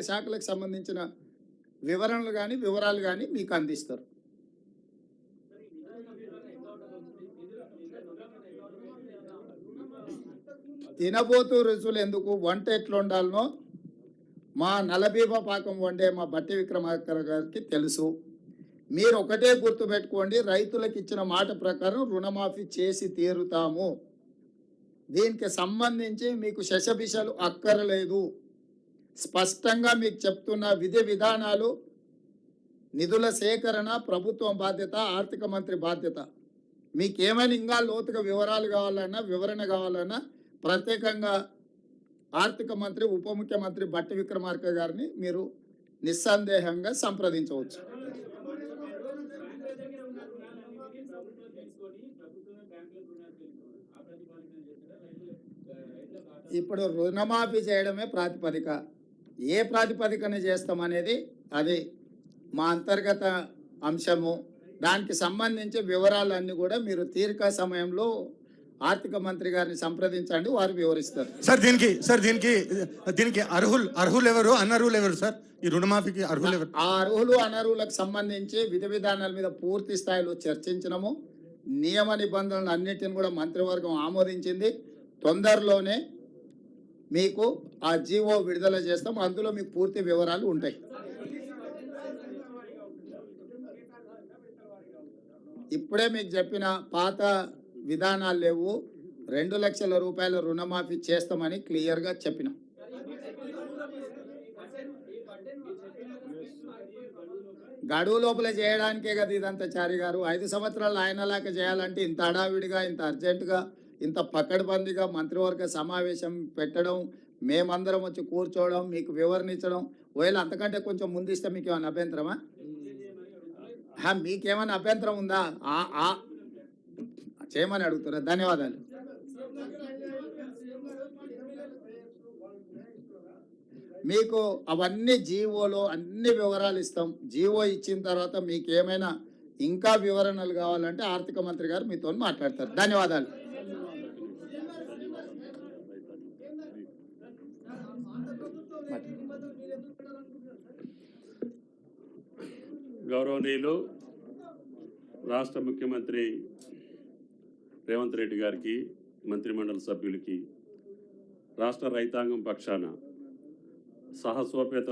శాఖలకు సంబంధించిన వివరణలు కానీ వివరాలు కానీ మీకు అందిస్తారు. తినబోతూ రుచులు ఎందుకు, వంట ఎట్లా ఉండాలనో మా నలబీబ పాకం వండే మా బట్టి విక్రమార్క గారికి తెలుసు. మీరు ఒకటే గుర్తుపెట్టుకోండి, రైతులకు ఇచ్చిన మాట ప్రకారం రుణమాఫీ చేసి తీరుతాము. దీనికి సంబంధించి మీకు శశబిషలు అక్కరలేదు. స్పష్టంగా మీకు చెప్తున్న విధి విధానాలు, నిధుల సేకరణ ప్రభుత్వం బాధ్యత, ఆర్థిక మంత్రి బాధ్యత. మీకేమైనా ఇంకా లోతుగా వివరాలు కావాలన్నా, వివరణ కావాలన్నా ప్రత్యేకంగా ఆర్థిక మంత్రి, ఉప ముఖ్యమంత్రి బట్టి విక్రమార్క గారిని మీరు నిస్సందేహంగా సంప్రదించవచ్చు. ఇప్పుడు రుణమాఫీ చేయడమే ప్రాతిపదిక. ఏ ప్రాతిపదికన చేస్తామనేది అది మా అంతర్గత అంశము. దానికి సంబంధించి వివరాలన్నీ కూడా మీరు తీరిక సమయంలో ఆర్థిక మంత్రి గారిని సంప్రదించండి, వారు వివరిస్తారు. దీనికి అర్హులు ఎవరు, అనర్హులు ఎవరు సార్? ఈ రుణమాఫీకి అర్హులు ఎవరు? ఆ అర్హులు అనర్హులకు సంబంధించి విధి విధానాల మీద పూర్తి స్థాయిలో చర్చించినము. నియమ నిబంధనలు అన్నిటిని కూడా మంత్రివర్గం ఆమోదించింది. తొందరలోనే మీకు ఆ జీవో విడుదల చేస్తాం. అందులో మీకు పూర్తి వివరాలు ఉంటాయి. ఇప్పుడే మీకు చెప్పిన పాత విధానాలు లేవు. 2 లక్షల రూపాయల రుణమాఫీ చేస్తామని క్లియర్గా చెప్పినాం. గడువు లోపల చేయడానికే కదా ఇదంతా. చారి గారు 5 సంవత్సరాలు ఆయనలాగా చేయాలంటే ఇంత హడావిడిగా, ఇంత అర్జెంటుగా, ఇంత పకడ్బందీగా మంత్రివర్గ సమావేశం పెట్టడం, మేమందరం వచ్చి కూర్చోవడం, మీకు వివరించడం, ఒకవేళ అంతకంటే కొంచెం ముందిస్తే మీకు ఏమైనా అభ్యంతరమా? మీకేమైనా అభ్యంతరం ఉందా? చేయమని అడుగుతారా? ధన్యవాదాలు. మీకు అవన్నీ జీవోలో అన్ని వివరాలు ఇస్తాం. జీవో ఇచ్చిన తర్వాత మీకు ఏమైనా ఇంకా వివరణలు కావాలంటే ఆర్థిక మంత్రి గారు మీతో మాట్లాడతారు. ధన్యవాదాలు. గౌరవనీయులు రాష్ట్ర ముఖ్యమంత్రి రేవంత్ రెడ్డి గారికి, మంత్రిమండలి సభ్యులకి, రాష్ట్ర రైతాంగం పక్షాన సహసోపేత